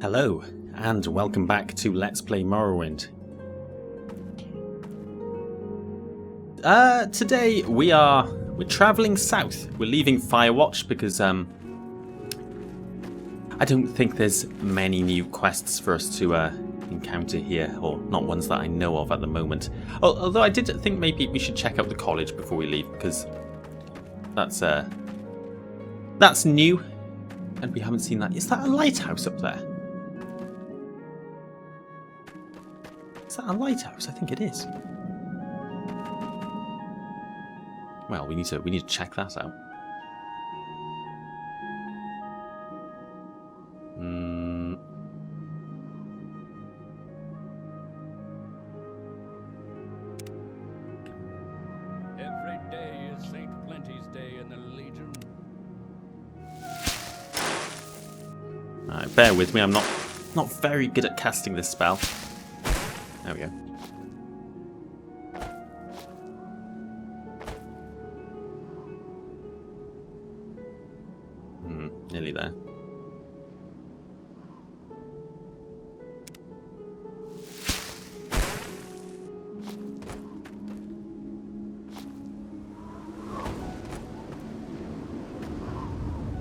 Hello, and welcome back to Let's Play Morrowind. Today we're travelling south. We're leaving Firewatch because I don't think there's many new quests for us to encounter here, or not ones that I know of at the moment. Although I did think maybe we should check out the college before we leave, because that's new, and we haven't seen that. Is that a lighthouse up there? Is that a lighthouse? I think it is. Well, we need to check that out. Every day is Saint Plenty's Day in the Legion. Alright, bear with me. I'm not very good at casting this spell. There we go. Nearly there.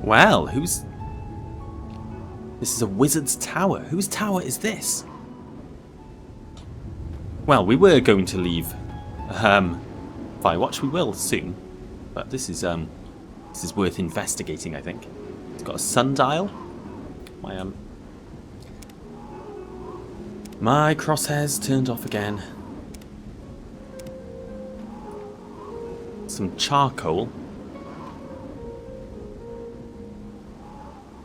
Well, this is a wizard's tower. Whose tower is this? Well, we were going to leave Firewatch. We will soon, but this is worth investigating, I think. It's got a sundial. My crosshairs turned off again. Some charcoal.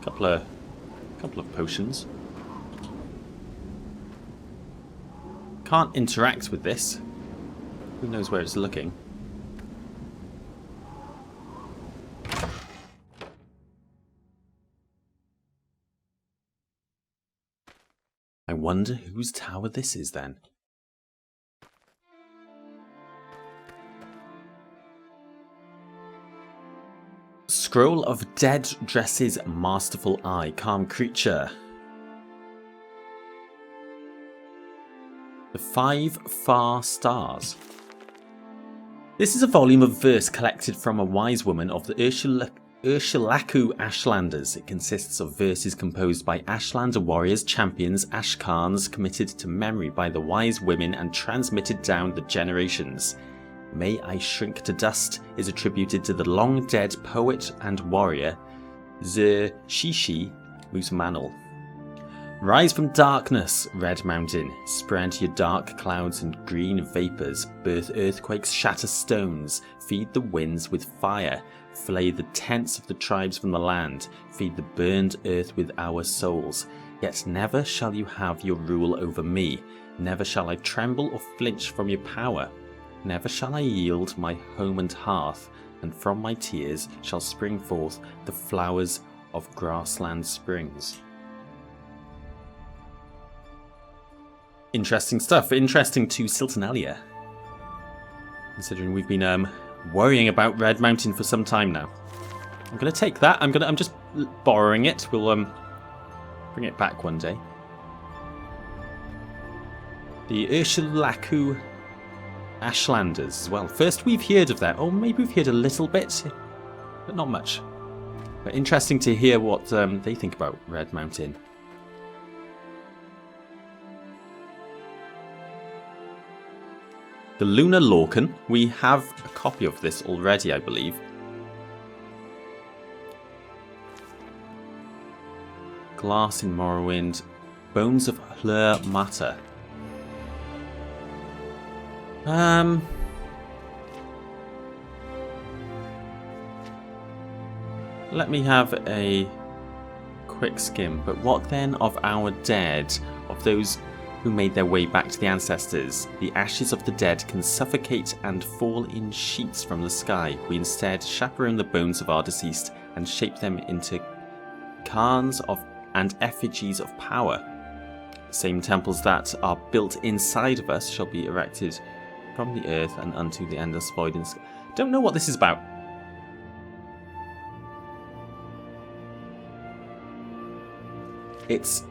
Couple of potions. Can't interact with this. Who knows where it's looking? I wonder whose tower this is then. Scroll of Daedra's Masterful Eye. Calm creature. The 5 Far Stars. This is a volume of verse collected from a wise woman of the Hlaalu Ashlanders. It consists of verses composed by Ashlander warriors, champions, Ashkans, committed to memory by the wise women and transmitted down the generations. May I Shrink to Dust is attributed to the long-dead poet and warrior Shishi Musmanal. Rise from darkness, Red Mountain. Spread your dark clouds and green vapours. Birth earthquakes, shatter stones. Feed the winds with fire. Flay the tents of the tribes from the land. Feed the burned earth with our souls. Yet never shall you have your rule over me. Never shall I tremble or flinch from your power. Never shall I yield my home and hearth. And from my tears shall spring forth the flowers of grassland springs. Interesting stuff. Interesting to Silternalia. Considering we've been worrying about Red Mountain for some time now. I'm gonna take that. I'm just borrowing it. We'll bring it back one day. The Hlaalu Ashlanders as well. First we've heard of that. Or maybe we've heard a little bit, but not much. But interesting to hear what they think about Red Mountain. The Lunar Lorcan. We have a copy of this already, I believe. Glass in Morrowind. Bones of Hlaalu Matter. Let me have a quick skim. But what then of our dead? Of those who made their way back to the ancestors? The ashes of the dead can suffocate and fall in sheets from the sky. We instead chaperone the bones of our deceased and shape them into cairns and effigies of power. The same temples that are built inside of us shall be erected from the earth and unto the endless void in the sky. Don't know what this is about. It's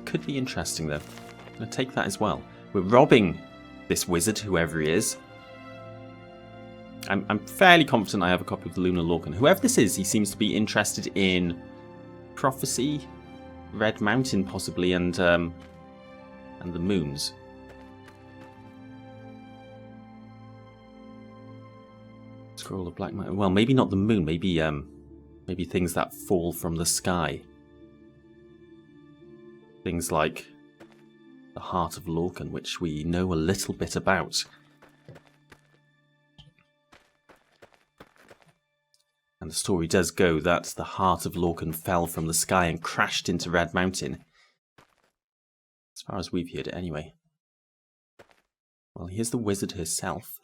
could be interesting, though. I'm going to take that as well. We're robbing this wizard, whoever he is. I'm fairly confident I have a copy of the Lunar Lorcan. Whoever this is, he seems to be interested in prophecy, Red Mountain possibly, and the moons. Scroll of Black Mountain. Well, maybe not the moon. Maybe things that fall from the sky. Things like the Heart of Lorcan, which we know a little bit about. And the story does go that the Heart of Lorcan fell from the sky and crashed into Red Mountain. As far as we've heard it, anyway. Well, here's the wizard herself.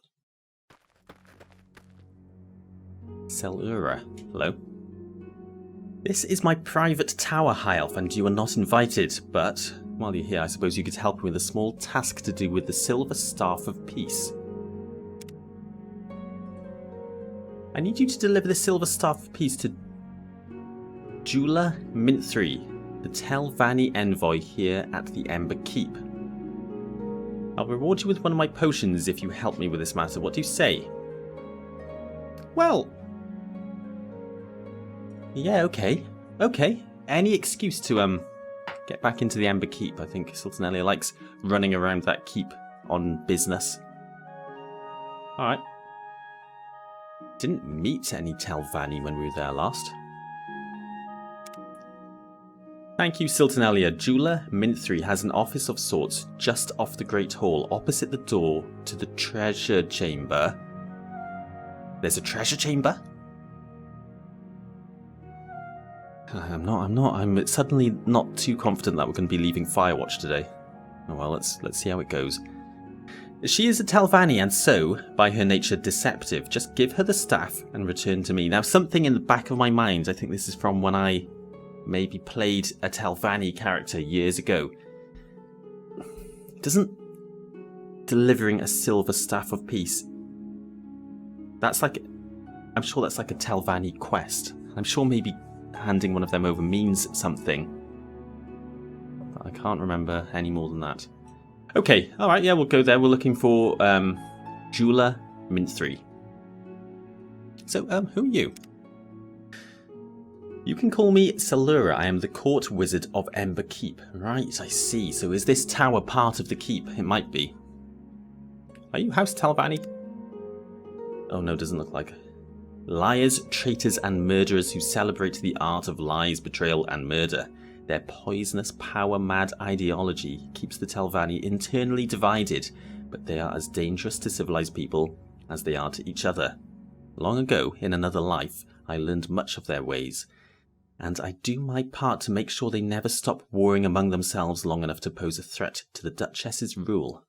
Selura. Hello. This is my private tower, High Elf, and you are not invited, but while you're here, I suppose you could help me with a small task to do with the Silver Staff of Peace. I need you to deliver the Silver Staff of Peace to Jula Minthri, the Telvanni envoy here at the Ember Keep. I'll reward you with one of my potions if you help me with this matter. What do you say? Well... yeah, okay. Okay. Any excuse to, get back into the Ember Keep. I think Sultanelia likes running around that keep on business. Alright. Didn't meet any Telvanni when we were there last. Thank you, Sultanelia. Jula Minthri has an office of sorts just off the Great Hall, opposite the door to the treasure chamber. There's a treasure chamber? I'm suddenly not too confident that we're going to be leaving Firewatch today. Oh well, let's see how it goes. She is a Telvanni and so, by her nature, deceptive. Just give her the staff and return to me. Now, something in the back of my mind, I think this is from when I maybe played a Telvanni character years ago. Doesn't delivering a Silver Staff of Peace... that's like... I'm sure that's like a Telvanni quest. I'm sure maybe handing one of them over means something. But I can't remember any more than that. Okay, alright, yeah, we'll go there. We're looking for Jula Minthri. So, who are you? You can call me Selura. I am the court wizard of Ember Keep. Right, I see. So is this tower part of the keep? It might be. Are you House Telvanni? Oh no, doesn't look like it. Liars, traitors and murderers who celebrate the art of lies, betrayal and murder. Their poisonous, power-mad ideology keeps the Telvanni internally divided, but they are as dangerous to civilized people as they are to each other. Long ago, in another life, I learned much of their ways, and I do my part to make sure they never stop warring among themselves long enough to pose a threat to the Duchess's rule.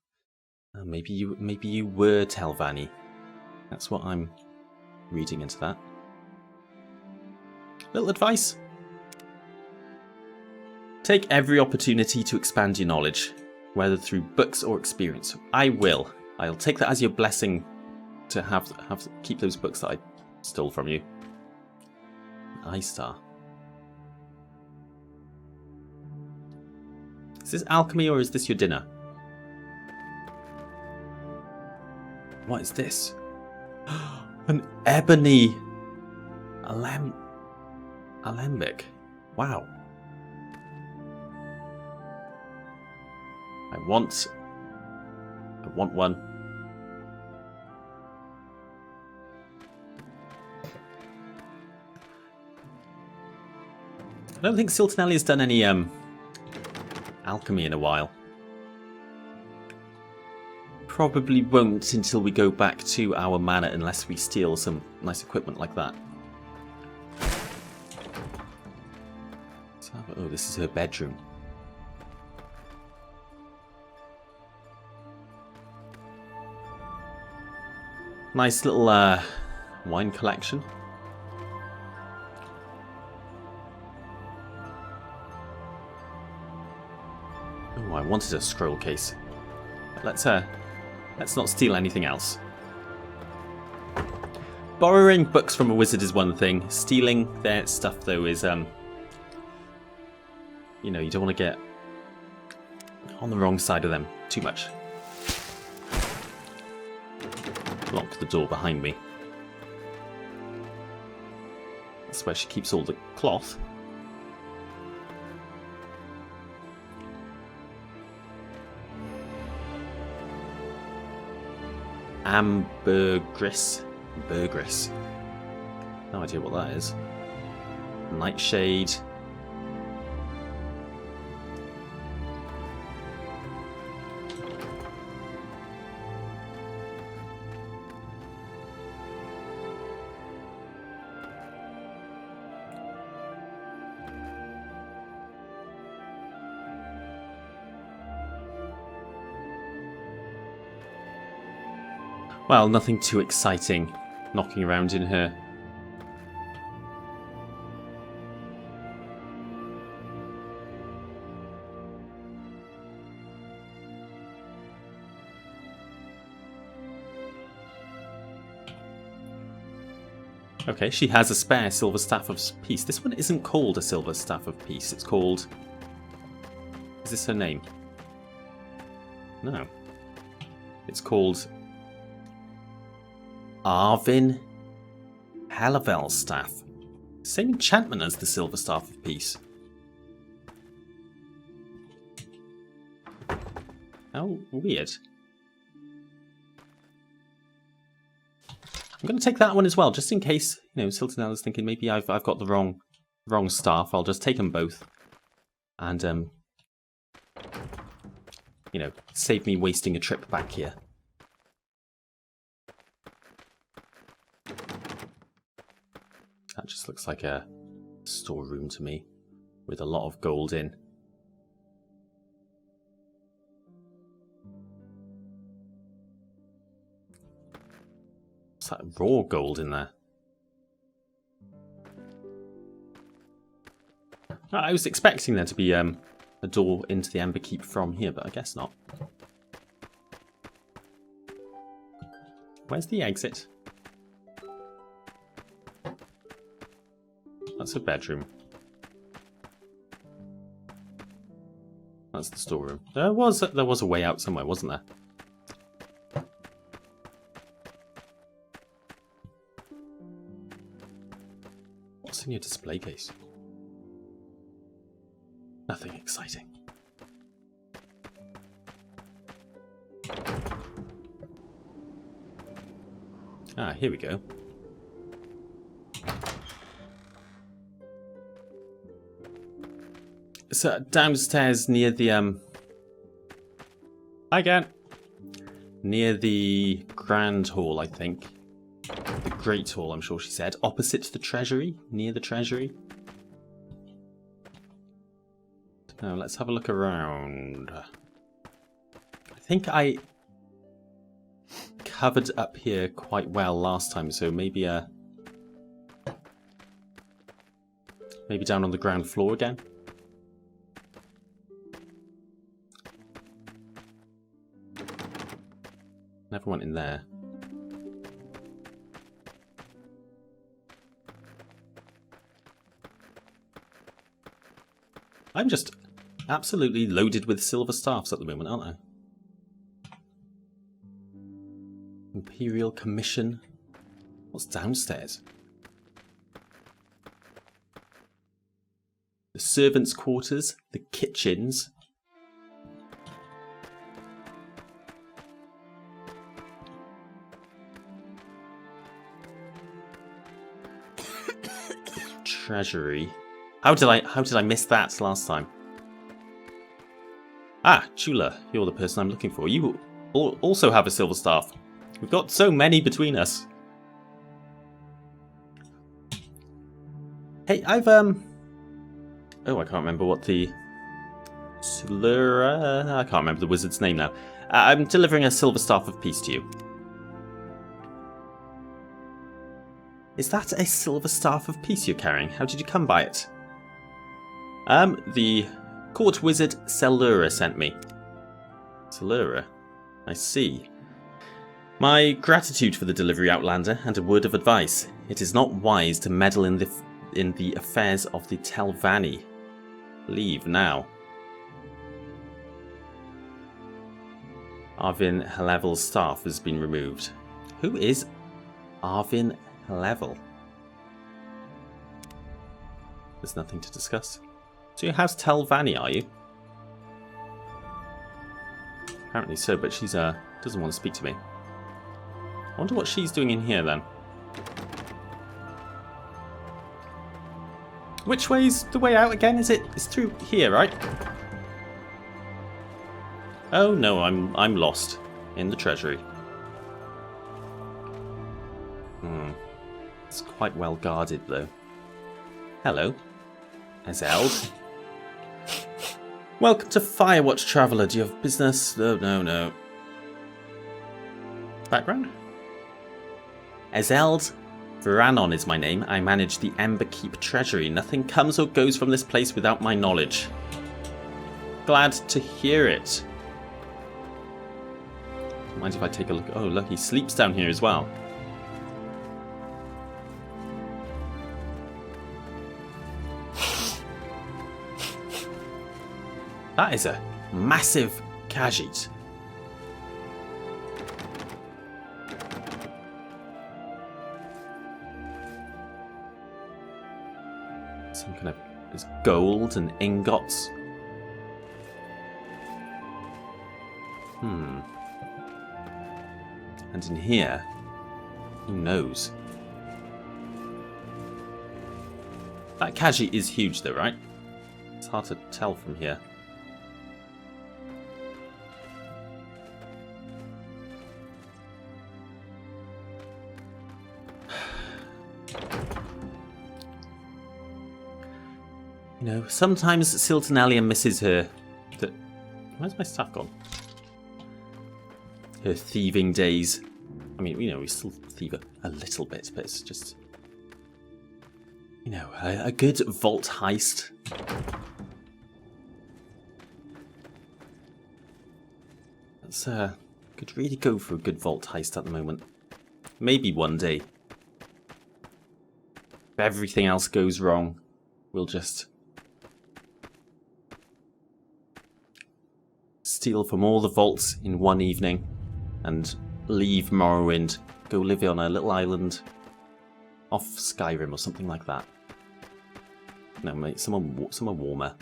Maybe you were Telvanni. That's what I'm reading into that. Little advice. Take every opportunity to expand your knowledge, whether through books or experience. I will. I'll take that as your blessing to have keep those books that I stole from you. Eye Star. Is this alchemy or is this your dinner? What is this? An ebony alembic. Wow. I want one. I don't think Sultanelli has done any alchemy in a while. Probably won't until we go back to our manor unless we steal some nice equipment like that. Oh, this is her bedroom. Nice little wine collection. Oh, I wanted a scroll case. Let's not steal anything else. Borrowing books from a wizard is one thing. Stealing their stuff, though, is you know, you don't want to get On the wrong side of them. Too much. Lock the door behind me. That's where she keeps all the cloth. Ambergris. Burgris. No idea what that is. Nightshade. Well, nothing too exciting knocking around in her. Okay, she has a spare Silver Staff of Peace. This one isn't called a Silver Staff of Peace. It's called... Is this her name? No. It's called... Arvin Halavel Staff. Same enchantment as the Silver Staff of Peace. How weird. I'm going to take that one as well, just in case, you know, Siltonel is thinking maybe I've got the wrong staff. I'll just take them both. And, you know, save me wasting a trip back here. That just looks like a storeroom to me, with a lot of gold in. What's that raw gold in there? I was expecting there to be a door into the Ember Keep from here, but I guess not. Where's the exit? That's a bedroom. That's the storeroom. There was a way out somewhere, wasn't there? What's in your display case? Nothing exciting. Ah, here we go. So downstairs near the Hi again. Near the Grand Hall, I think. The Great Hall, I'm sure she said. Opposite the Treasury, near the Treasury. Now let's have a look around. I think I covered up here quite well last time, so maybe down on the ground floor again. Never went in there. I'm just absolutely loaded with silver staffs at the moment, aren't I? Imperial Commission. What's downstairs? The servants' quarters, the kitchens. Treasury. How did I miss that last time? Ah, Chula, you're the person I'm looking for. You also have a silver staff. We've got so many between us. Hey, I've oh, I can't remember what the I can't remember the wizard's name now. I'm delivering a silver staff of peace to you. Is that a silver staff of peace you're carrying? How did you come by it? The court wizard Selura sent me. Selura? I see. My gratitude for the delivery, Outlander, and a word of advice. It is not wise to meddle in the affairs of the Telvanni. Leave now. Arvin Hlevel's staff has been removed. Who is Arvin Hlevel? There's nothing to discuss. So your House Telvanni, are you? Apparently so, but she's doesn't want to speak to me. I wonder what she's doing in here then. Which way's the way out again? It's through here, right? Oh no, I'm lost in the treasury. It's quite well guarded though. Hello, Ezeld. Welcome to Firewatch, traveller. Do you have business? No. Background? Ezeld Varanon is my name. I manage the Ember Keep treasury. Nothing comes or goes from this place without my knowledge. Glad to hear it. Mind if I take a look? Oh, look, he sleeps down here as well. That is a massive Khajiit. Some kind of... There's gold and ingots. And in here, who knows? That Khajiit is huge though, right? It's hard to tell from here. You know, sometimes Silternalia misses her... Where's my staff gone? Her thieving days. I mean, you know, we still thieve a little bit, but it's just... You know, a good vault heist. That's, could really go for a good vault heist at the moment. Maybe one day. If everything else goes wrong, we'll just... steal from all the vaults in one evening and leave Morrowind, go live on a little island off Skyrim or something like that. No, mate, somewhere warmer.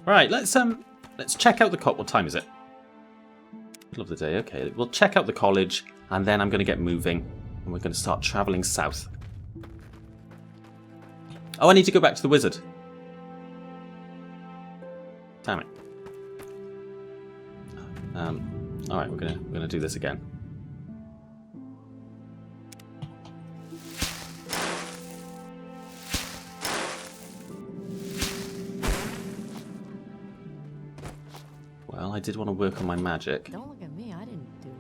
Right, let's check out the what time is it? Middle of the day. Okay, we'll check out the college, and then I'm going to get moving, and we're going to start traveling south. Oh, I need to go back to the wizard. Damn it. All right, we're gonna do this again. Well, I did want to work on my magic. Don't look at me, I didn't do it.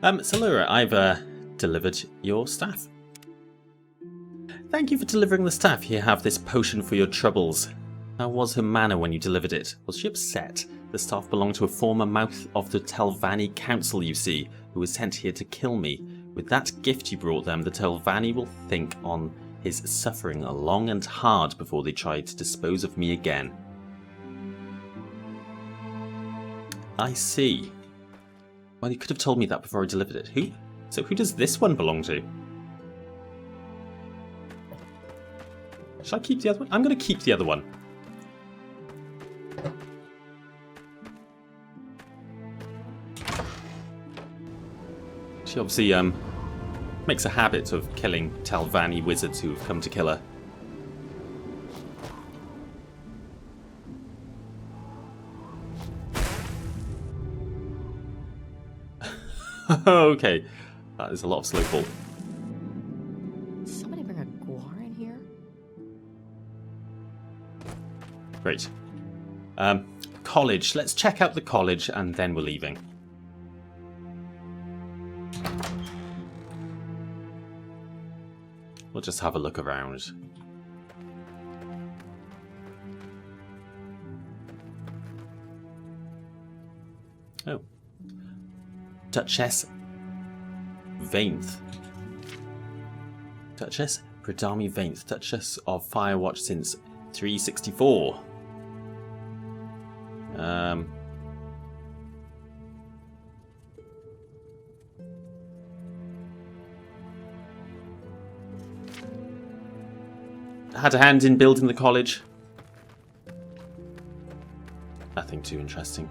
Salura, I've delivered your staff. Thank you for delivering the staff. Here, have this potion for your troubles. How was her manner when you delivered it? Was she upset? The staff belonged to a former mouth of the Telvanni Council, you see, who was sent here to kill me. With that gift you brought them, the Telvanni will think on his suffering long and hard before they try to dispose of me again. I see. Well, you could have told me that before I delivered it. So who does this one belong to? Should I keep the other one? I'm going to keep the other one. She obviously makes a habit of killing Telvanni wizards who have come to kill her. Okay, that is a lot of slow fall. Did somebody bring a guar in here? Great. College. Let's check out the college and then we're leaving. We'll just have a look around. Duchess Vainth. Duchess Pradami Vainth, Duchess of Firewatch since 364. Had a hand in building the college. Nothing too interesting.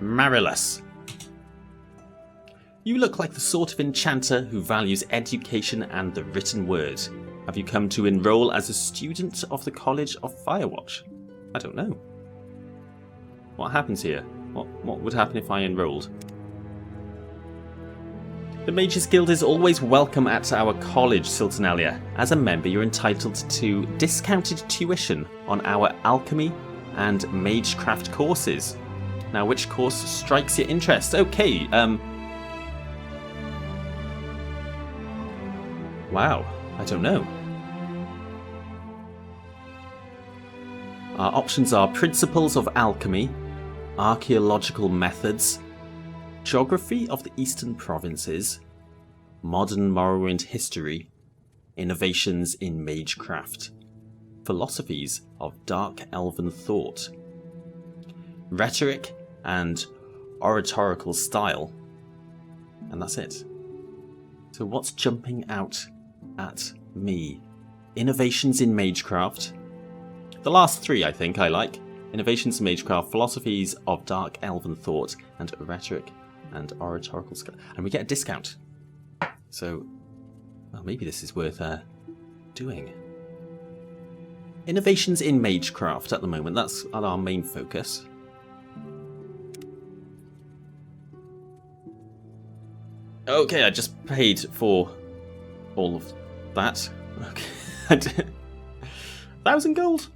Marilus. You look like the sort of enchanter who values education and the written word. Have you come to enroll as a student of the College of Firewatch? I don't know. What happens here? What would happen if I enrolled? The Mages Guild is always welcome at our college, Silternalia. As a member, you're entitled to discounted tuition on our alchemy and magecraft courses. Now, which course strikes your interest? Okay, wow, I don't know. Our options are Principles of Alchemy, Archaeological Methods, Geography of the Eastern Provinces, Modern Morrowind History, Innovations in Magecraft, Philosophies of Dark Elven Thought, Rhetoric and Oratorical Style, and that's it. So what's jumping out at me? Innovations in Magecraft. The last three I think I like. Innovations in Magecraft, Philosophies of Dark Elven Thought, and Rhetoric and Oratorical Style. And we get a discount. So, well, maybe this is worth doing. Innovations in Magecraft at the moment. That's our main focus. Okay, I just paid for all of that. Okay. 1,000 gold.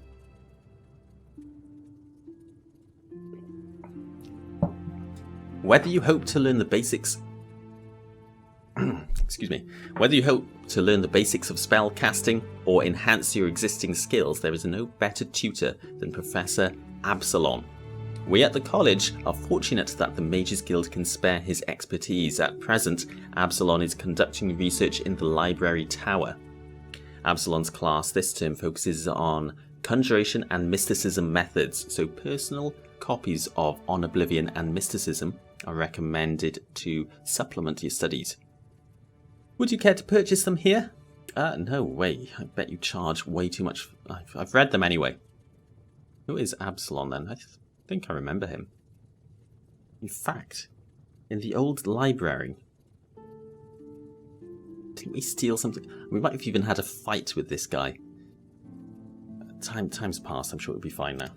Whether you hope to learn the basics... Excuse me. Whether you hope to learn the basics of spell casting or enhance your existing skills, there is no better tutor than Professor Absalon. We at the college are fortunate that the Mages Guild can spare his expertise. At present, Absalon is conducting research in the Library Tower. Absalon's class this term focuses on conjuration and mysticism methods, so personal copies of On Oblivion and Mysticism are recommended to supplement your studies. Would you care to purchase them here? No way. I bet you charge way too much. I've read them anyway. Who is Absalon then? I think I remember him. In fact, in the old library, didn't we steal something? We might have even had a fight with this guy. Time's passed. I'm sure it'll be fine now.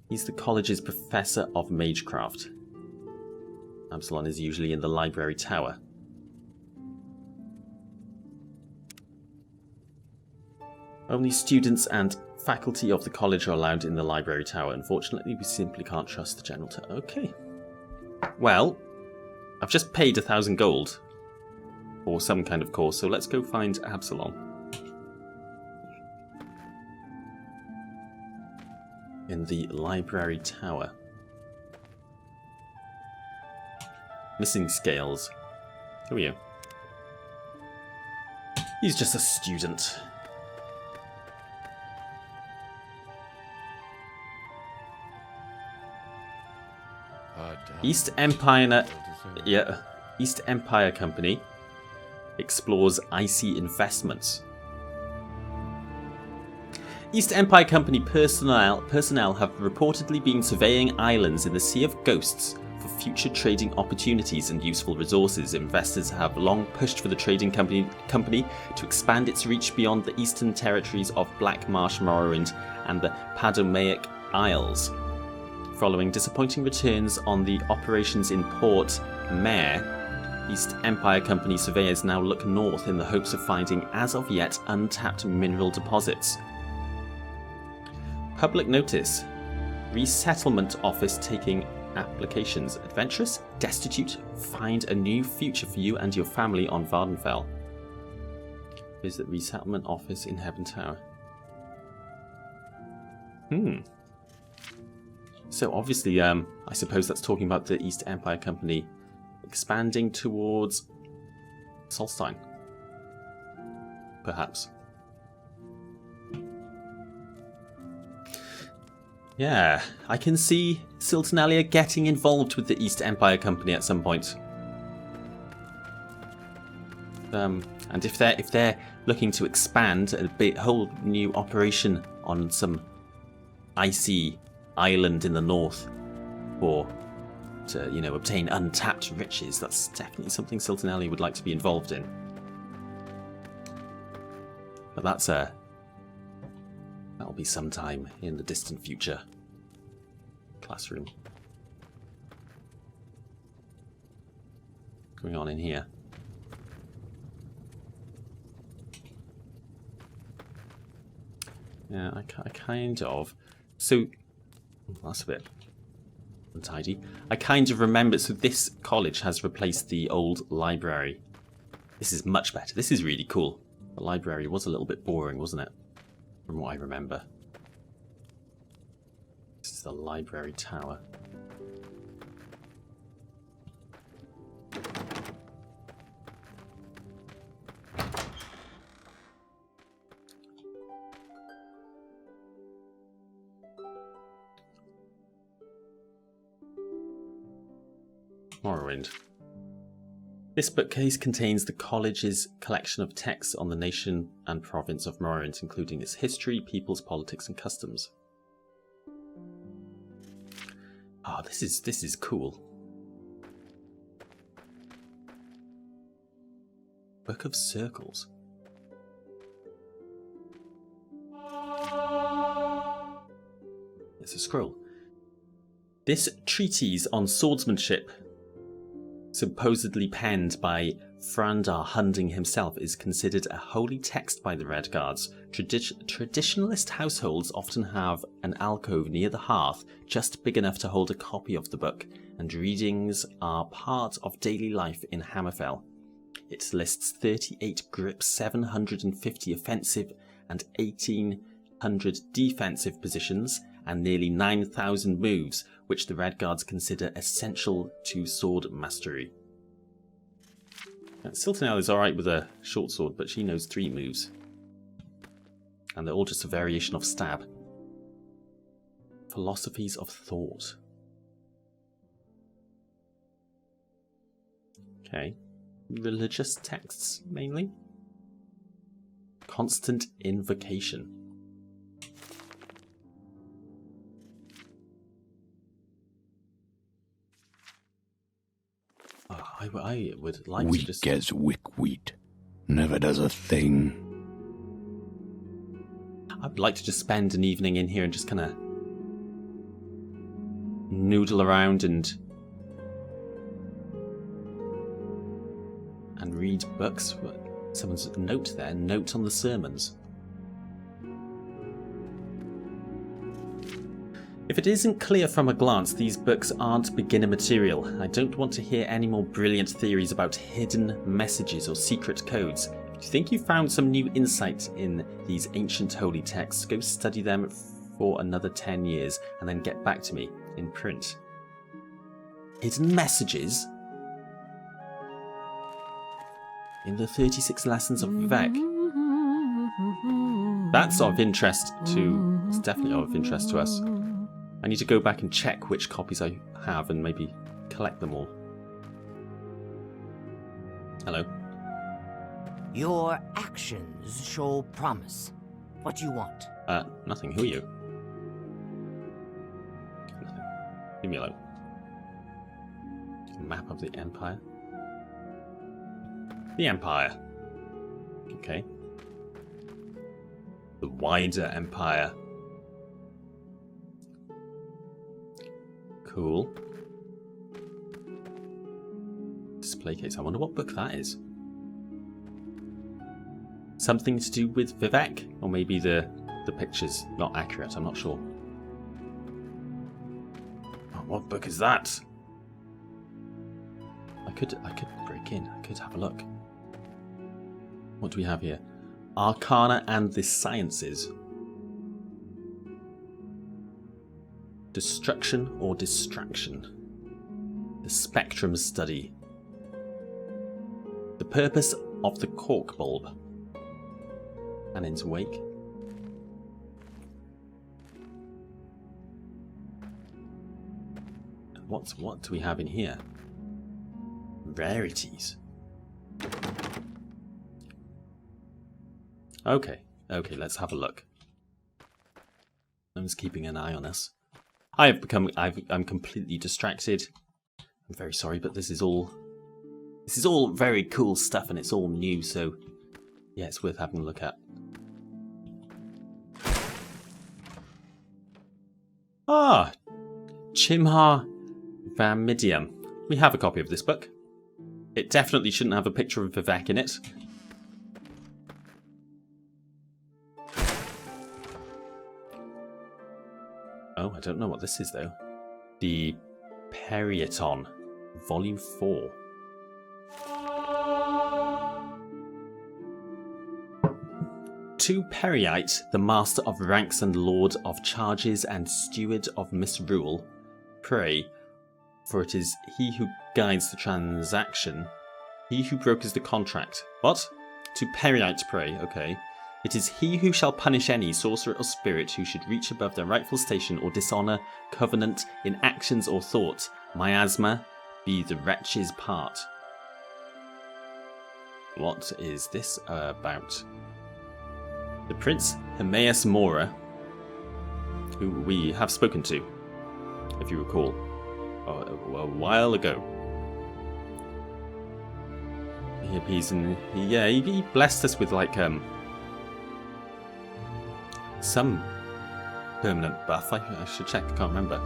He's the college's professor of magecraft. Absalon is usually in the library tower. Only students and faculty of the college are allowed in the library tower. Unfortunately, we simply can't trust the general tower. Okay. Well, I've just paid 1,000 gold for some kind of course, so let's go find Absalon. In the library tower. Missing scales. Who are you? He's just a student. East Empire Company explores icy investments. East Empire Company personnel have reportedly been surveying islands in the Sea of Ghosts for future trading opportunities and useful resources. Investors have long pushed for the trading company to expand its reach beyond the eastern territories of Black Marsh Morrowind and the Padomaic Isles. Following disappointing returns on the operations in Port Mare, East Empire Company surveyors now look north in the hopes of finding as of yet untapped mineral deposits. Public notice. Resettlement office taking applications. Adventurous? Destitute? Find a new future for you and your family on Vvardenfell. Visit resettlement office in Heaven Tower. So obviously, I suppose that's talking about the East Empire Company expanding towards Solstein. Perhaps. Yeah, I can see Silternalia getting involved with the East Empire Company at some point. And if they're looking to expand a whole new operation on some icy island in the north, or to obtain untapped riches, that's definitely something Silternalia would like to be involved in. But that'll be sometime in the distant future. Classroom. Going on in here. Yeah, I kind of. So, that's a bit untidy. I kind of remember. So this college has replaced the old library. This is much better. This is really cool. The library was a little bit boring, wasn't it? From what I remember. This is the library tower. Morrowind. This bookcase contains the college's collection of texts on the nation and province of Morrowind, including its history, peoples, politics, and customs. Ah, this is cool. Book of Circles. It's a scroll. This treatise on swordsmanship, supposedly penned by Frandar Hunding himself, is considered a holy text by the Red Guards. Traditionalist households often have an alcove near the hearth just big enough to hold a copy of the book, and readings are part of daily life in Hammerfell. It lists 38 grip, 750 offensive and 1800 defensive positions, and nearly 9,000 moves, which the Red Guards consider essential to sword mastery. Silternail is alright with a short sword, but she knows 3 moves. And they're all just a variation of stab. Philosophies of thought. Okay. Religious texts, mainly. Constant invocation. I would like weak to just... as wickwheat. Never does a thing. I'd like to just spend an evening in here and just kind of noodle around and read books. Someone's note there, note on the sermons. If it isn't clear from a glance, these books aren't beginner material. I don't want to hear any more brilliant theories about hidden messages or secret codes. If you think you found some new insight in these ancient holy texts, go study them for another 10 years and then get back to me in print. Hidden messages? In the 36 lessons of Vivek? That's of interest to... It's definitely of interest to us. I need to go back and check which copies I have and maybe collect them all. Hello. Your actions show promise. What do you want? Nothing. Who are you? Nothing. Leave me alone. Map of the Empire. The Empire. Okay. The wider Empire. Cool. Display case. I wonder what book that is. Something to do with Vivek? Or maybe the picture's not accurate, I'm not sure. Oh, what book is that? I could break in. I could have a look. What do we have here? Arcana and the Sciences. Destruction or distraction? The spectrum study. The purpose of the cork bulb. And into wake. What do we have in here? Rarities. Okay, let's have a look. Someone's keeping an eye on us. I'm completely distracted. I'm very sorry, but this is all very cool stuff and it's all new, so yeah, it's worth having a look at. Ah, Vvardenfell. We have a copy of this book. It definitely shouldn't have a picture of Vivek in it. Oh, I don't know what this is though. The Perieton, Volume 4. To Periite, the master of ranks and lord of charges and steward of misrule, pray, for it is he who guides the transaction, he who brokers the contract. What? To Periite pray, okay. It is he who shall punish any sorcerer or spirit who should reach above their rightful station or dishonour covenant in actions or thought. Miasma be the wretch's part. What is this about? The Prince Hermaeus Mora, who we have spoken to, if you recall, a while ago. He appeased and he blessed us with like some permanent buff. I should check. I can't remember.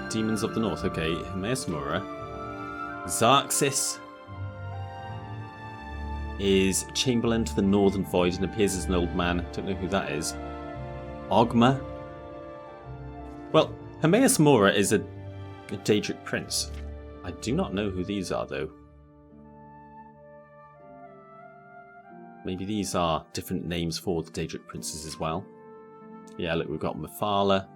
Demons of the North. Okay, Hermaeus Mora. Xarxis is Chamberlain to the Northern Void and appears as an old man. Don't know who that is. Ogma. Well, Hermaeus Mora is a Daedric prince. I do not know who these are though. Maybe these are different names for the Daedric princes as well. Yeah, look, we've got Mephala,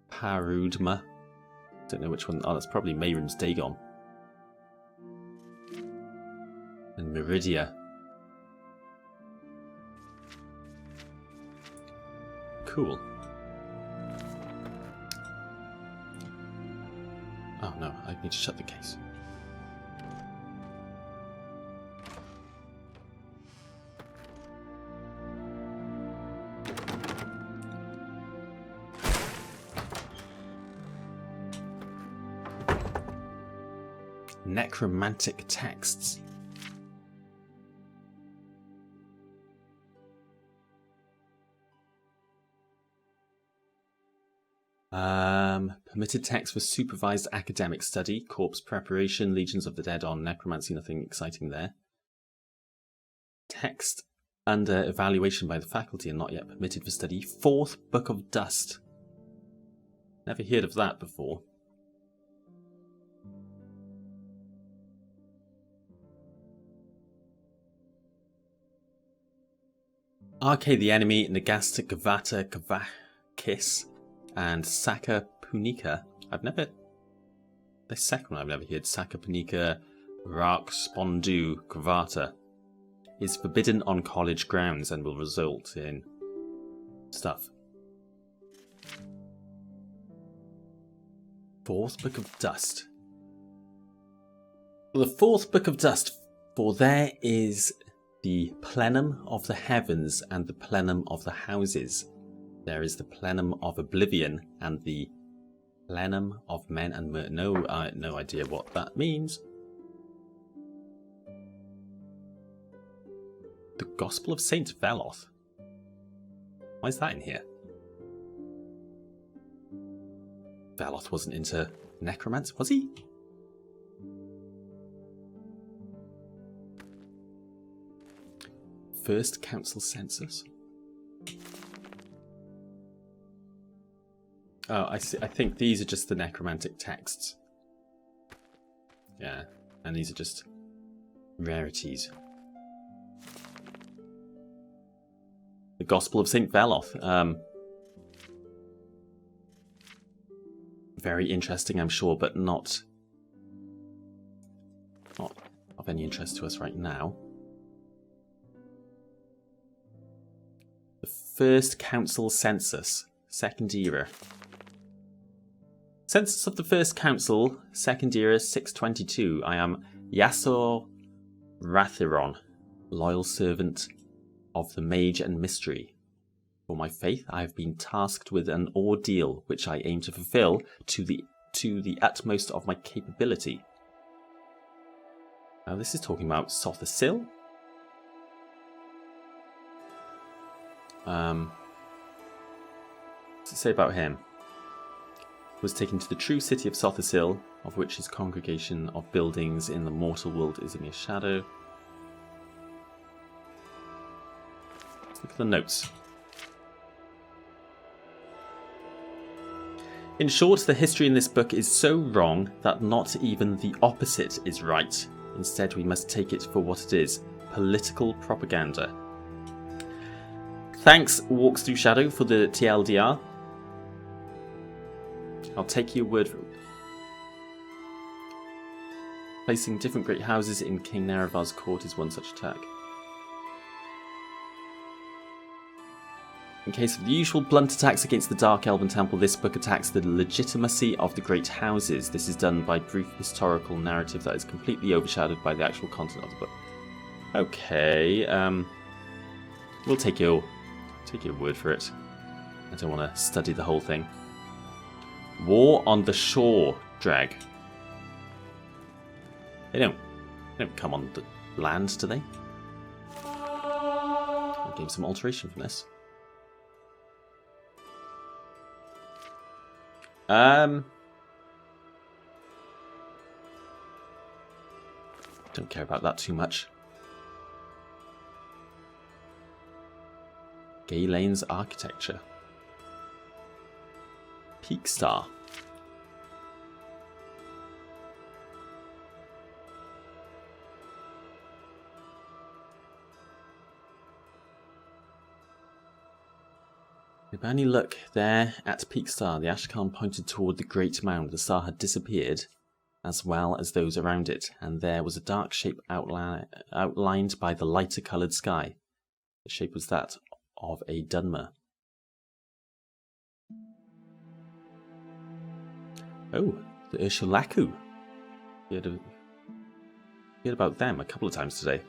Parudma. Don't know which one. Oh, that's probably Mehrim's Dagon. And Meridia. Cool. Oh no, I need to shut the case. Necromantic texts. Permitted text for supervised academic study, corpse preparation, legions of the dead on necromancy, nothing exciting there. Text under evaluation by the faculty and not yet permitted for study. Fourth Book of Dust. Never heard of that before. Arcade the Enemy, Nagasta Gavata Kavakis, and Saka Punika. The second one I've never heard. Saka Punika Rak Spondu Gavata is forbidden on college grounds and will result in stuff. Fourth Book of Dust. Well, the Fourth Book of Dust, for there is the plenum of the heavens and the plenum of the houses. There is the plenum of oblivion and the plenum of men and murder. No idea what that means. The Gospel of Saint Veloth. Why is that in here? Veloth wasn't into necromancy, was he? First Council Census. Oh, I see. I think these are just the necromantic texts. Yeah, and these are just rarities. The Gospel of St. Veloth. Very interesting, I'm sure, but not of any interest to us right now. The First Council Census, Second Era. Census of the First Council, Second Era, 622. I am Yasor Rathiron, loyal servant of the Mage and Mystery. For my faith, I have been tasked with an ordeal which I aim to fulfill to the utmost of my capability. Now this is talking about Sathil. What's it say about him? Was taken to the true city of Sathil, of which his congregation of buildings in the mortal world is a mere shadow. Let's look at the notes. In short, the history in this book is so wrong that not even the opposite is right. Instead, we must take it for what it is, political propaganda. Thanks, Walks Through Shadow, for the TLDR. I'll take your word for it. Placing different great houses in King Nerevar's court is one such attack. In case of the usual blunt attacks against the Dark Elven Temple, this book attacks the legitimacy of the great houses. This is done by brief historical narrative that is completely overshadowed by the actual content of the book. Okay, we'll take your word for it. I don't want to study the whole thing. War on the Shore, Drag. They don't come on the land, do they? I gave some alteration from this. Don't care about that too much. Gaylane's architecture. Peak Star. Nibani, look, there at Peak Star, the Ashcan pointed toward the great mound. The star had disappeared, as well as those around it, and there was a dark shape outlined by the lighter coloured sky. The shape was that of a dwemer. Oh, the Hlaalu. We heard about them a couple of times today.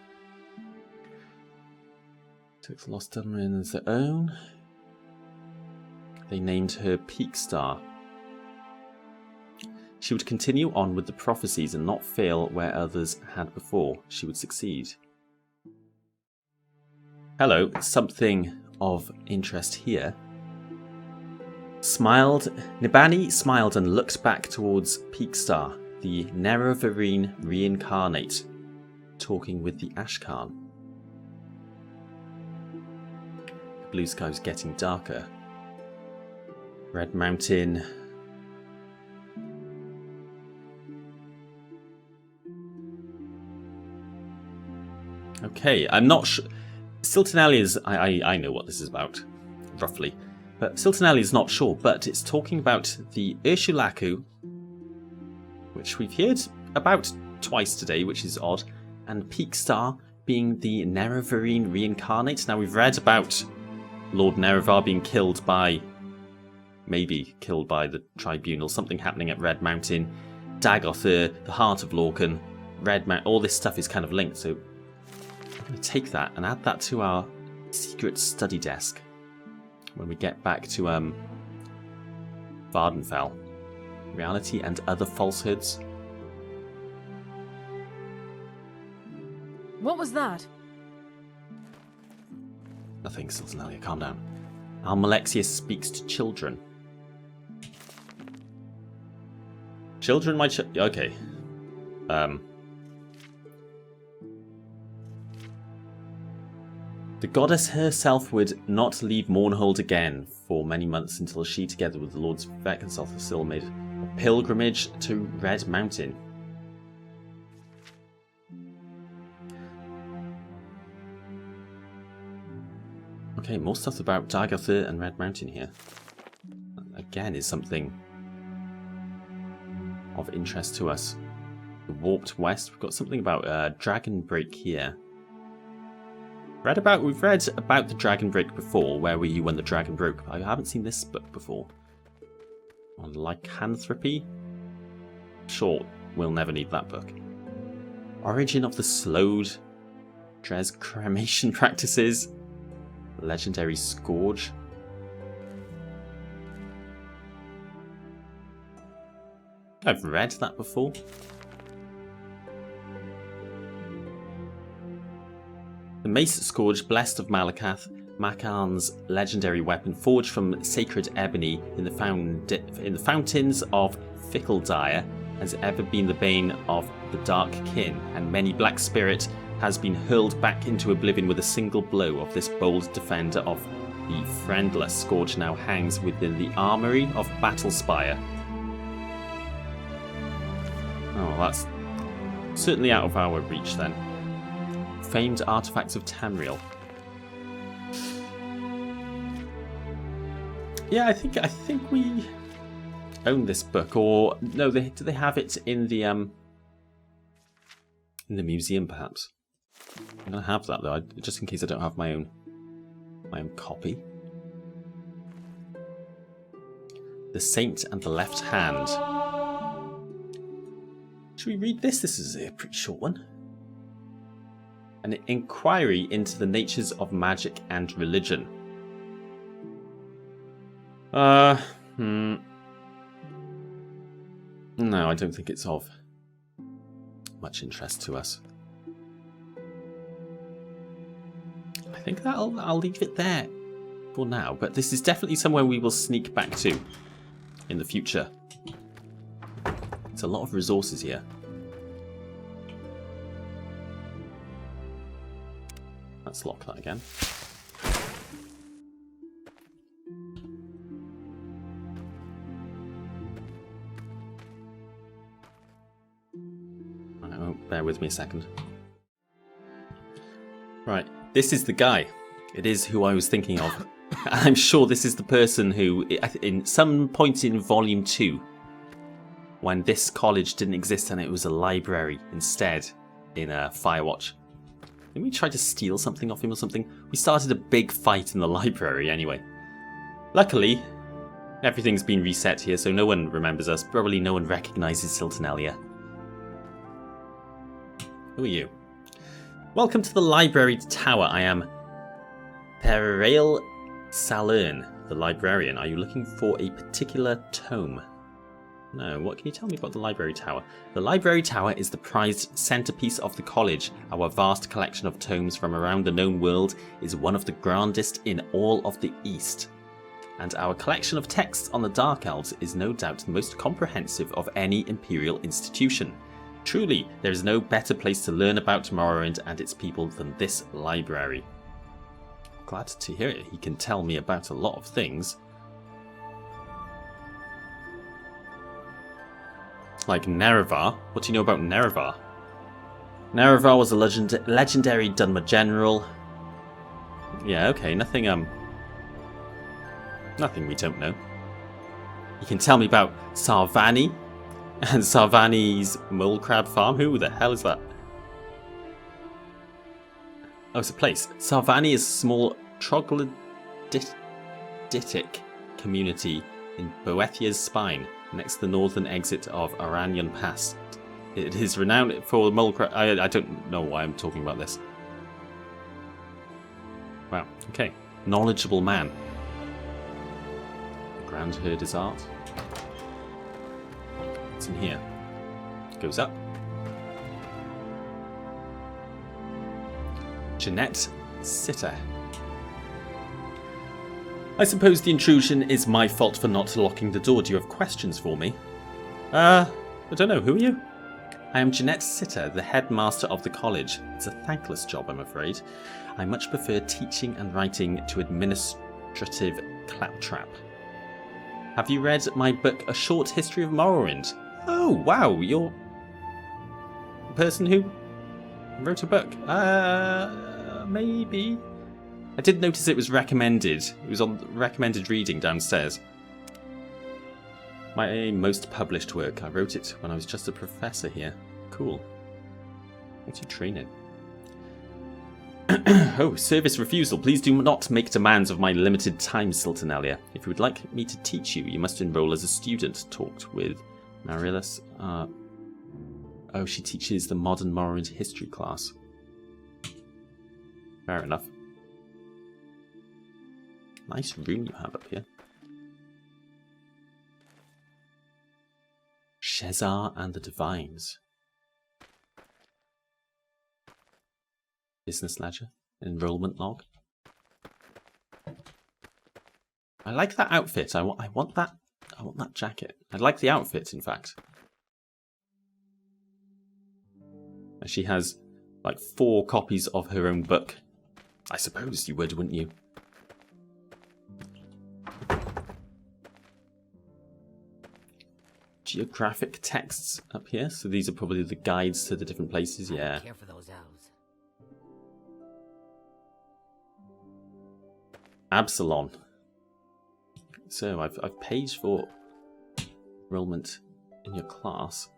Took the lost dwemer in as their own. They named her Peak Star. She would continue on with the prophecies and not fail where others had before. She would succeed. Hello, something of interest here. Nibani smiled and looked back towards Peak Star, the Nerevarine reincarnate, talking with the Ashcan. The blue sky was getting darker. Red Mountain. Okay, I'm not sure. Siltinelli is. I know what this is about, roughly. But Siltinelli is not sure, but it's talking about the Hlaalu, which we've heard about twice today, which is odd, and Peak Star being the Nerevarine reincarnate. Now, we've read about Lord Nerevar being killed by. Maybe killed by the Tribunal, something happening at Red Mountain, Dagoth, the heart of Lorcan, Red Mountain, all this stuff is kind of linked, so I'm going to take that and add that to our secret study desk when we get back to Vvardenfell. Reality and other falsehoods. What was that? Nothing, Siltinelli, calm down. Almalexius speaks to children. Children, okay. The goddess herself would not leave Mournhold again for many months until she, together with the Lords Vec and Sathil, made a pilgrimage to Red Mountain. Okay, more stuff about Dagotha and Red Mountain here. Again, is something of interest to us. The Warped West. We've got something about Dragon Break here. We've read about the Dragon Break before. Where were you when the dragon broke? I haven't seen this book before. On lycanthropy? Sure, we'll never need that book. Origin of the Slowed. Dres cremation practices. Legendary Scourge. I've read that before. The Mace Scourge, blessed of Malakath, Makarn's legendary weapon, forged from sacred ebony in the fountains of Fickledire, has ever been the bane of the Dark Kin, and many black spirit has been hurled back into oblivion with a single blow of this bold defender of the friendless. Scourge now hangs within the armory of Battlespire. Oh, that's certainly out of our reach then. Famed artifacts of Tamriel. Yeah, I think we own this book, or no? Do they have it in the museum? Perhaps. I'm gonna have that though, just in case I don't have my own copy. The Saint and the Left Hand. Should we read this? This is a pretty short one. An inquiry into the natures of magic and religion. No, I don't think it's of much interest to us. I think I'll leave it there for now, but this is definitely somewhere we will sneak back to in the future. It's a lot of resources here. Let's lock that again. Oh, bear with me a second. Right, this is the guy. It is who I was thinking of. I'm sure this is the person who, in some point in Volume 2, when this college didn't exist and it was a library instead in Firewatch. Didn't we try to steal something off him or something? We started a big fight in the library anyway. Luckily, everything's been reset here, so no one remembers us. Probably no one recognises Siltonelia. Who are you? Welcome to the library tower. I am Tamriel Rebuilt, the librarian. Are you looking for a particular tome? No, what can you tell me about the library tower? The library tower is the prized centerpiece of the college. Our vast collection of tomes from around the known world is one of the grandest in all of the East. And our collection of texts on the Dark Elves is no doubt the most comprehensive of any imperial institution. Truly, there is no better place to learn about Morrowind and its people than this library. Glad to hear it. He can tell me about a lot of things. Like Nerevar. What do you know about Nerevar? Nerevar was a legendary Dunmer general. Yeah, okay, nothing we don't know. You can tell me about Sarvani and Sarvani's mole crab farm. Who the hell is that? Oh, it's a place. Sarvani is a small troglodytic community in Boethia's Spine, next to the northern exit of Aranian Pass. It is renowned for mole crab. I don't know why I'm talking about this. Wow, okay. Knowledgeable man. Grand Herder's Art. What's in here? Goes up. Jeanette Sitter. I suppose the intrusion is my fault for not locking the door. Do you have questions for me? I don't know. Who are you? I am Jeanette Sitter, the headmaster of the college. It's a thankless job, I'm afraid. I much prefer teaching and writing to administrative claptrap. Have you read my book, A Short History of Morrowind? Oh, wow, you're the person who wrote a book. Maybe. I did notice it was recommended. It was on recommended reading downstairs. My most published work. I wrote it when I was just a professor here. Cool. What's your training? Oh, service refusal. Please do not make demands of my limited time, Silternalia. If you would like me to teach you, you must enroll as a student. Talked with Marilys. Oh, she teaches the modern Morrowind history class. Fair enough. Nice room you have up here. Shezar and the Divines. Business ledger. Enrollment log. I like that outfit. I want that jacket. I like the outfit, in fact. And she has like 4 copies of her own book. I suppose you would, wouldn't you? Geographic texts up here. So these are probably the guides to the different places. Yeah. Care for those elves. Absalon. So I've paid for enrollment in your class.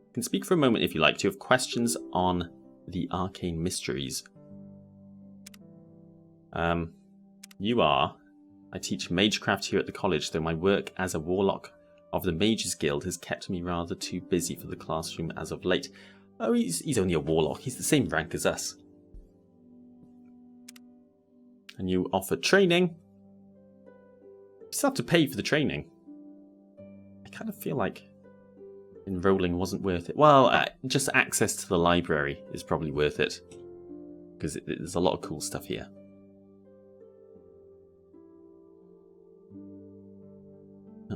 You can speak for a moment if you like. Do you have questions on the arcane mysteries? You are. I teach magecraft here at the college, though my work as a warlock of the Mages Guild has kept me rather too busy for the classroom as of late. Oh, he's only a warlock. He's the same rank as us. And you offer training. You still have to pay for the training. I kind of feel like enrolling wasn't worth it. Well, just access to the library is probably worth it. Because there's a lot of cool stuff here.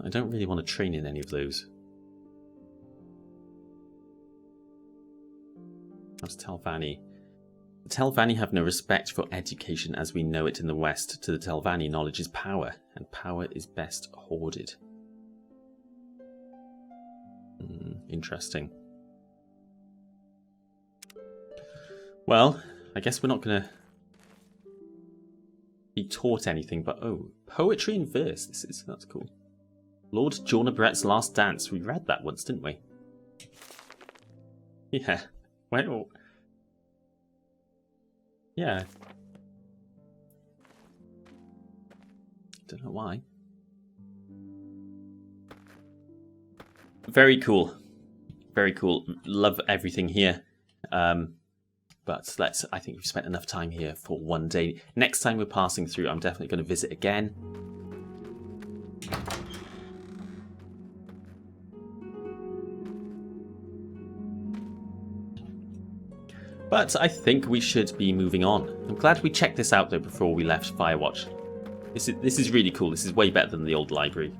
I don't really want to train in any of those. How's Telvanni? The Telvanni have no respect for education as we know it in the West. To the Telvanni, knowledge is power, and power is best hoarded. Interesting. Well, I guess we're not going to be taught anything, but oh, poetry in verse. That's cool. Lord Jornabret's Last Dance. We read that once, didn't we? Yeah. Well, yeah. Don't know why. Very cool. Very cool. Love everything here. But I think we've spent enough time here for one day. Next time we're passing through, I'm definitely going to visit again. But I think we should be moving on. I'm glad we checked this out though before we left Firewatch. This is really cool. This is way better than the old library.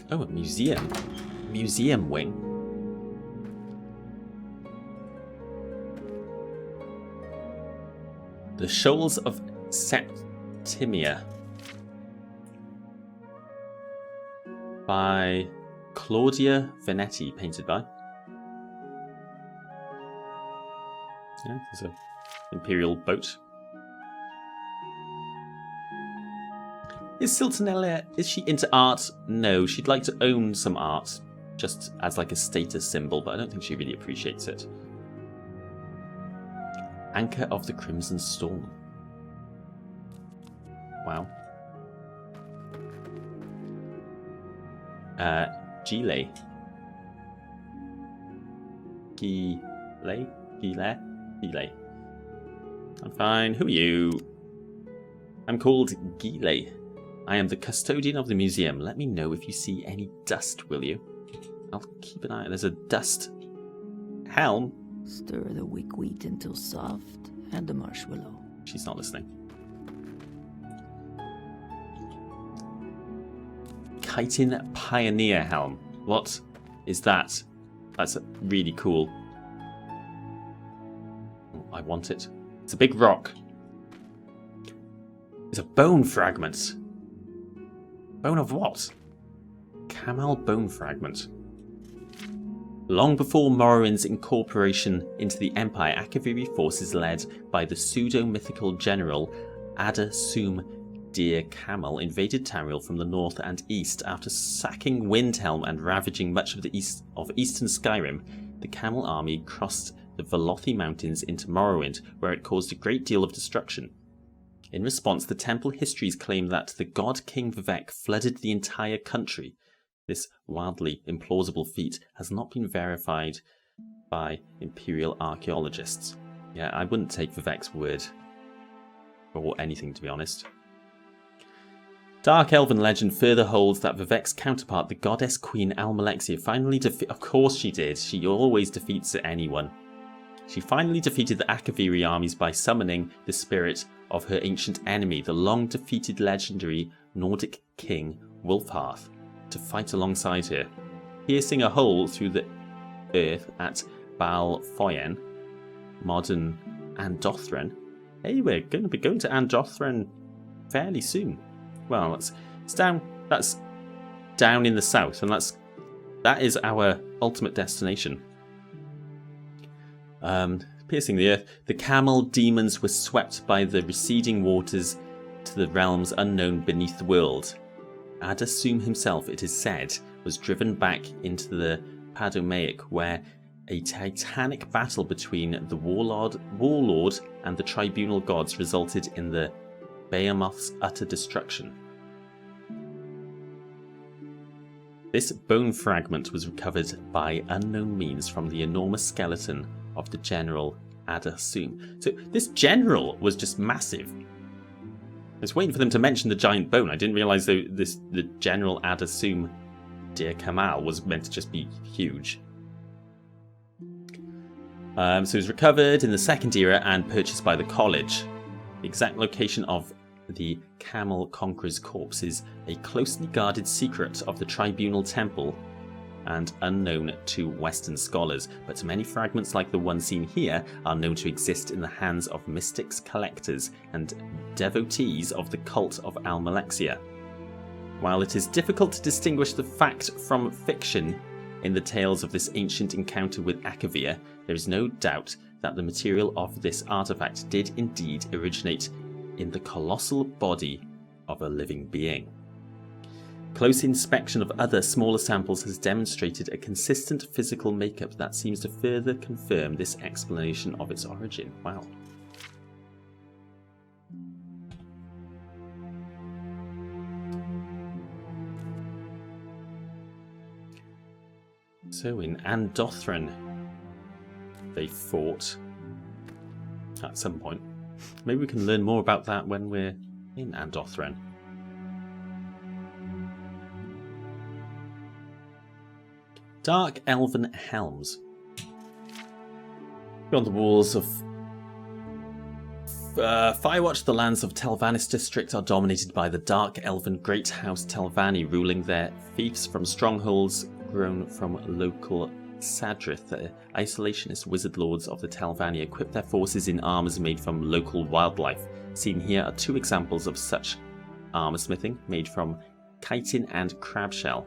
Oh, a museum. Museum wing. The Shoals of Septimia. By Claudia Venetti, painted by. Yeah, there's an imperial boat. Is Silternalia, is she into art? No, she'd like to own some art, just as like a status symbol, but I don't think she really appreciates it. Anchor of the Crimson Storm. Wow. Gile. Gile. I'm fine. Who are you? I'm called Gile. I am the custodian of the museum. Let me know if you see any dust, will you? I'll keep an eye. There's a dust helm. Stir the weak wheat until soft, and the marshmallow. She's not listening. Chitin Pioneer helm. What is that? That's really cool. Oh, I want it. It's a big rock. It's a bone fragment. Bone of what? Camel bone fragment. Long before Morrowind's incorporation into the Empire, Akaviri forces led by the pseudo-mythical general Adamantium Deer Camel invaded Tamriel from the north and east. After sacking Windhelm and ravaging much of the eastern Skyrim, the Camel army crossed the Velothi Mountains into Morrowind, where it caused a great deal of destruction. In response, the temple histories claim that the god King Vivek flooded the entire country. This wildly implausible feat has not been verified by Imperial archaeologists. Yeah, I wouldn't take Vivek's word for anything, to be honest. Dark Elven legend further holds that Vivek's counterpart, the goddess Queen Almalexia, finally of course she did, she always defeats anyone. She finally defeated the Akaviri armies by summoning the spirit of her ancient enemy, the long-defeated legendary Nordic king Wulfharth, to fight alongside her, piercing a hole through the earth at Baal Foyen, modern Andothran. Hey, we're going to be going to Andothran fairly soon. Well, that's down in the south, and that is our ultimate destination. Piercing the earth, the camel demons were swept by the receding waters to the realms unknown beneath the world. Adamantium himself, it is said, was driven back into the Padomaic, where a titanic battle between the warlord and the Tribunal gods resulted in the Behemoth's utter destruction. This bone fragment was recovered by unknown means from the enormous skeleton of the general Adamantium. So this general was just massive. I was waiting for them to mention the giant bone. I didn't realise the general Adamantium Deer Kamal was meant to just be huge. So it was recovered in the Second Era and purchased by the college. The exact location of the Camel Conqueror's corpse is a closely guarded secret of the Tribunal Temple and unknown to Western scholars, but many fragments like the one seen here are known to exist in the hands of mystics, collectors, and devotees of the cult of Almalexia. While it is difficult to distinguish the fact from fiction in the tales of this ancient encounter with Akavir, there is no doubt that the material of this artifact did indeed originate in the colossal body of a living being. Close inspection of other smaller samples has demonstrated a consistent physical makeup that seems to further confirm this explanation of its origin. Wow. So in Andothran, they fought at some point. Maybe we can learn more about that when we're in Andothran. Dark Elven Helms. Beyond the walls of Firewatch, the lands of Telvannis district are dominated by the Dark Elven Great House Telvanni, ruling their fiefs from strongholds grown from local Sadrith. The isolationist wizard lords of the Telvanni equip their forces in armors made from local wildlife. Seen here are two examples of such armor smithing made from chitin and crabshell.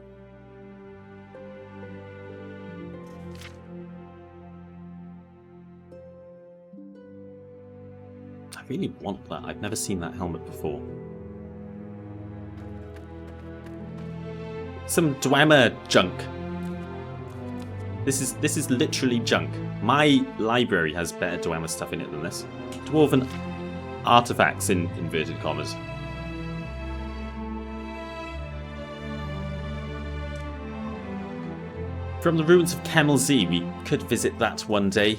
I really want that. I've never seen that helmet before. Some dwemer junk. This is literally junk. My library has better dwemer stuff in it than this. Dwarven artifacts in inverted commas. From the ruins of Kemel Z, we could visit that one day.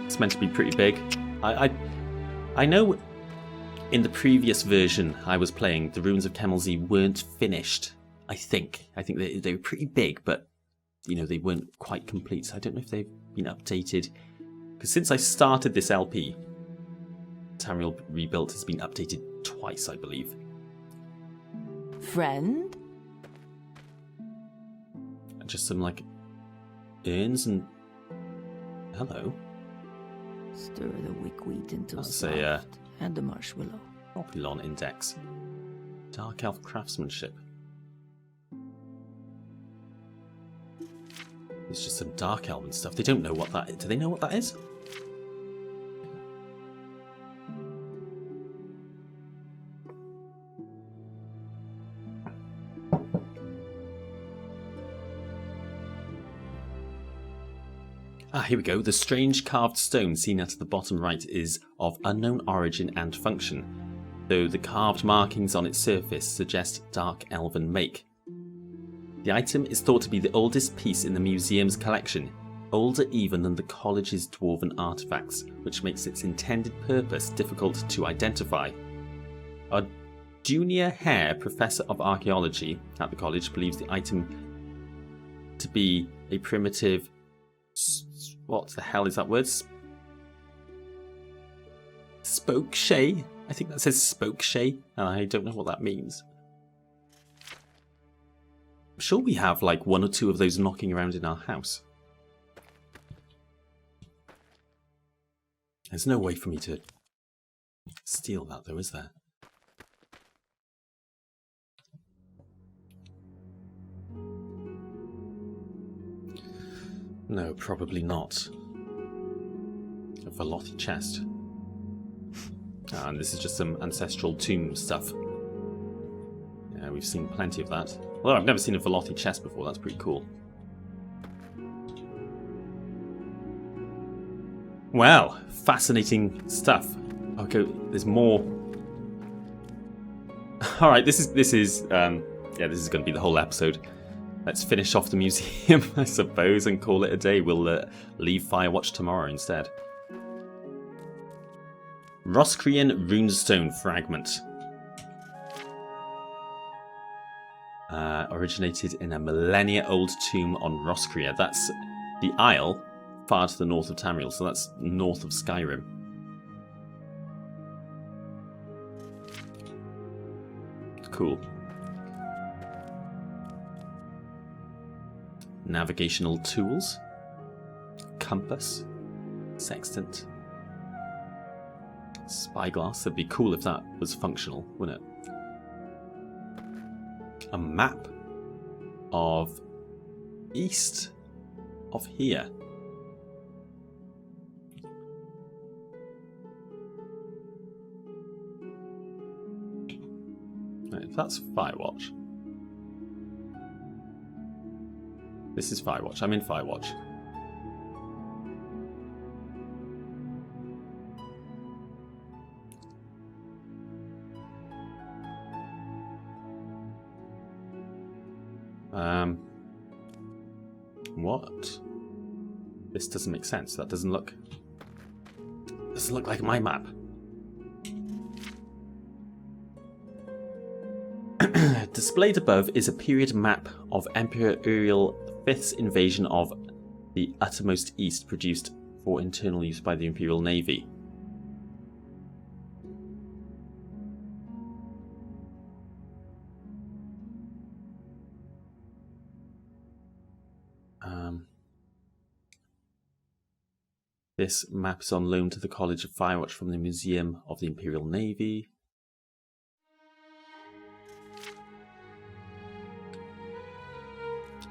It's meant to be pretty big. I know in the previous version I was playing, the ruins of Kemel Z weren't finished. I think they were pretty big, but you know, they weren't quite complete. So I don't know if they've been updated. Because since I started this LP, Tamriel Rebuilt has been updated twice, I believe. Friend? Just some like urns and hello. Stir the wick wheat into That's soft and the marshmallow. Opulon Index. Dark Elf Craftsmanship. it's just some dark elven stuff. They don't know what that is. Do they know what that is? Ah, here we go. The strange carved stone seen at the bottom right is of unknown origin and function, though the carved markings on its surface suggest dark elven make. The item is thought to be the oldest piece in the museum's collection, older even than the college's dwarven artifacts, which makes its intended purpose difficult to identify. A junior Hare professor of archaeology at the college believes the item to be a primitive... What the hell is that word? Spokeshay? I think that says Spokeshay, and I don't know what that means. I'm sure we have like one or two of those knocking around in our house. There's no way for me to steal that though, is there? No, probably not. A Velothi chest. And this is just some ancestral tomb stuff. Yeah, we've seen plenty of that. Although I've never seen a Velothi chest before, that's pretty cool. Well, fascinating stuff. Okay, there's more. Alright, this is going to be the whole episode. Let's finish off the museum, I suppose, and call it a day. We'll leave Firewatch tomorrow instead. Roscrian Runestone Fragment. Originated in a millennia-old tomb on Roscria. That's the Isle, far to the north of Tamriel, so that's north of Skyrim. Cool. Navigational tools, compass, sextant, spyglass. That'd be cool if that was functional, wouldn't it? A map of east of here. Right, that's Firewatch. This is Firewatch. I'm in Firewatch. What? This doesn't make sense. That doesn't look like my map. Displayed above is a period map of Emperor Uriel V's invasion of the Uttermost East, produced for internal use by the Imperial Navy. This map is on loan to the College of Firewatch from the Museum of the Imperial Navy.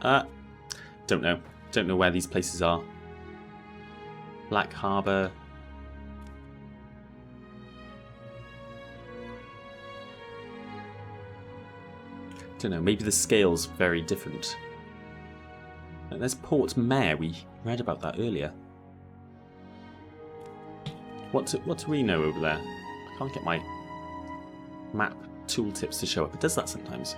Don't know. Don't know where these places are. Black Harbour. Don't know. Maybe the scale's very different. And there's Port Mare. We read about that earlier. What do we know over there? I can't get my map tooltips to show up. It does that sometimes.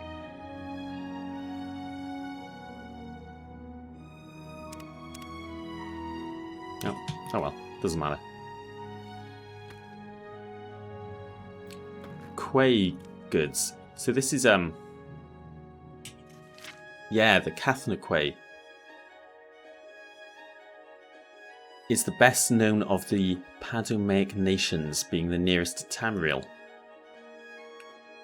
Oh well, doesn't matter. Quay goods. So this is yeah, the Cathna Quay is the best known of the Padomaic nations, being the nearest to Tamriel.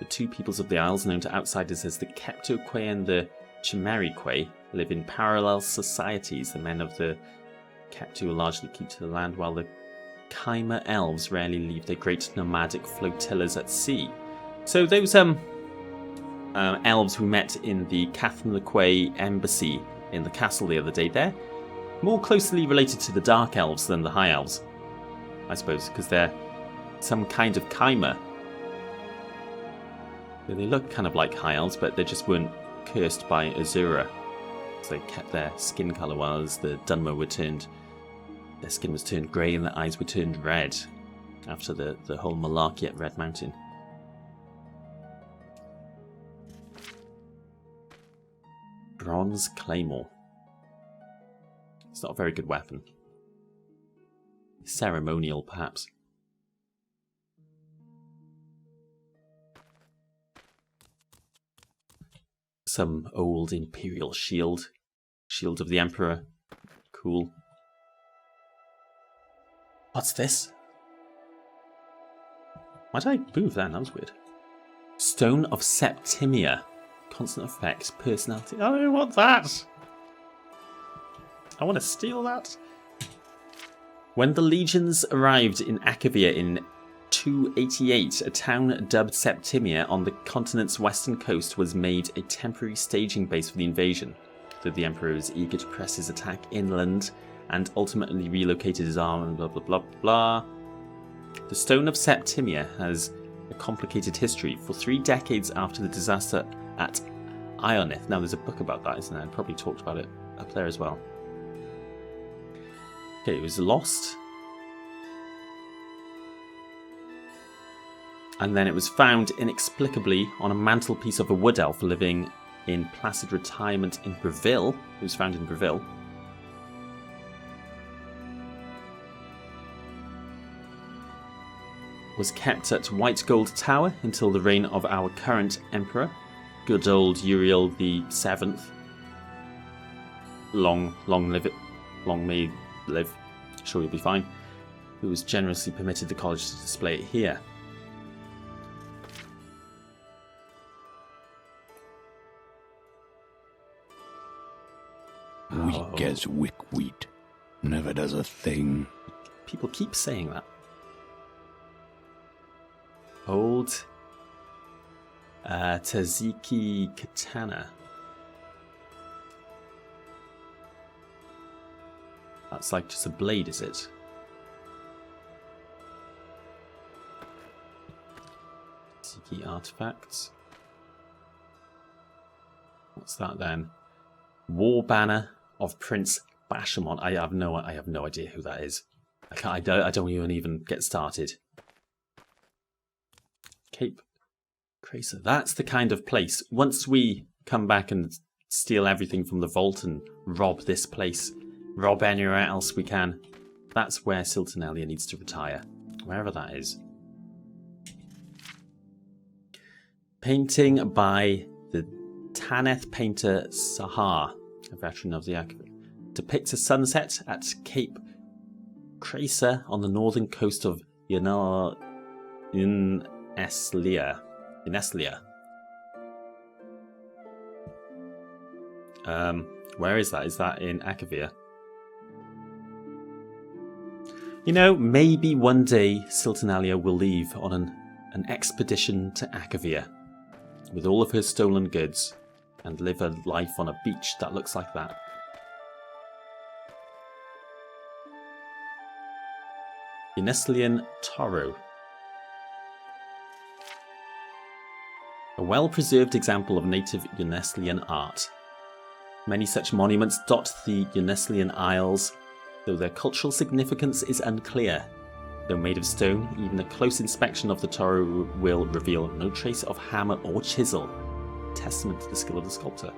The two peoples of the Isles, known to outsiders as the Kepto Quay and the Chimeri Quay, live in parallel societies. The men of the Kepto largely keep to the land, while the Chimera elves rarely leave their great nomadic flotillas at sea. So those elves we met in the Cathna Quay embassy in the castle the other day, more closely related to the Dark Elves than the High Elves, I suppose, because they're some kind of chimera. They look kind of like High Elves, but they just weren't cursed by Azura. So they kept their skin colour, whilst the Dunmer were turned... Their skin was turned grey and their eyes were turned red after the whole malarkey at Red Mountain. Bronze Claymore. It's not a very good weapon. Ceremonial, perhaps. Some old Imperial shield. Shield of the Emperor. Cool. What's this? Why did I move that? That was weird. Stone of Septimia. Constant effects, personality. I don't want that! I want to steal that. When the legions arrived in Akavia in 288, a town dubbed Septimia on the continent's western coast was made a temporary staging base for the invasion, though the Emperor was eager to press his attack inland and ultimately relocated his arm and blah blah blah blah. The Stone of Septimia has a complicated history. For 3 decades after the disaster at Ionith, now there's a book about that, isn't there? I probably talked about it up there as well. Okay, it was lost. And then it was found inexplicably on a mantelpiece of a wood elf living in placid retirement in Breville. It was found in Breville. Was kept at White Gold Tower until the reign of our current emperor, good old Uriel the Seventh. Long may he live. Sure, you'll be fine. Who was generously permitted the college to display it here. Weak as wick wheat. Never does a thing. People keep saying that. Old Taziki Katana. That's like just a blade, is it? Taziki artifacts. What's that then? War Banner of Prince Bashamon. I have no idea who that is. I don't even get started. Cape Cracer. That's the kind of place. Once we come back and steal everything from the vault and rob this place, rob anywhere else we can, that's where Silternalia needs to retire. Wherever that is. Painting by the Taneth painter Sahar, a veteran of the Akavia, depicts a sunset at Cape Cracer on the northern coast of Ineslia. Where is that? Is that in Akavia? You know, maybe one day Silternalia will leave on an expedition to Akavia with all of her stolen goods and live a life on a beach that looks like that. Ineslian Toro. A well-preserved example of native Uneslian art. Many such monuments dot the Uneslian Isles, though their cultural significance is unclear. Though made of stone, even a close inspection of the Toro will reveal no trace of hammer or chisel, testament to the skill of the sculptor.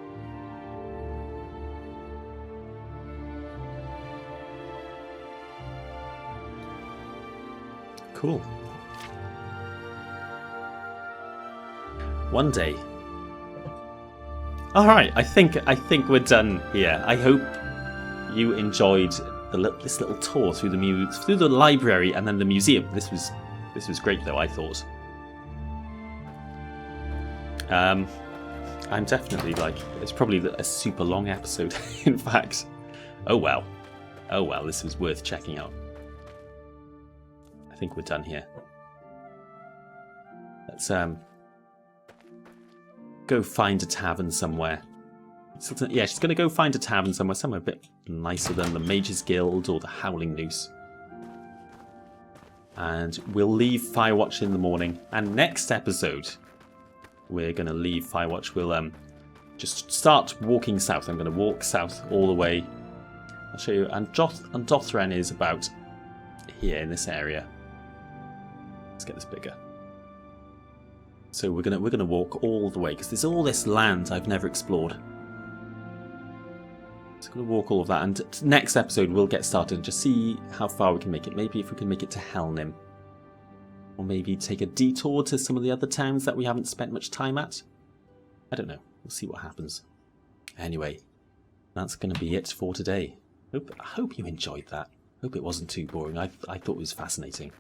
Cool. One day. Alright, I think we're done here. I hope you enjoyed this little tour through the library and then the museum. This was great though, I thought. I'm definitely it's probably a super long episode in fact. Oh well, this was worth checking out. I think we're done here. Let's go find a tavern somewhere Yeah, she's going to go find a tavern somewhere a bit nicer than the Mage's Guild or the Howling Noose. And we'll leave Firewatch in the morning. And next episode, we're going to leave Firewatch. We'll just start walking south. I'm going to walk south all the way. I'll show you. And Dothran is about here in this area. Let's get this bigger. So we're gonna walk all the way because there's all this land I've never explored. So I'm gonna walk all of that, and next episode we'll get started and just see how far we can make it. Maybe if we can make it to Helnim, or maybe take a detour to some of the other towns that we haven't spent much time at. I don't know. We'll see what happens. Anyway, that's gonna be it for today. I hope you enjoyed that. Hope it wasn't too boring. I thought it was fascinating.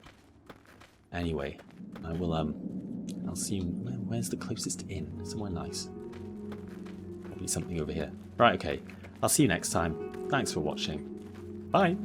Anyway, I will I'll see you. Where's the closest inn? Somewhere nice. Probably something over here. Right, okay. I'll see you next time. Thanks for watching. Bye.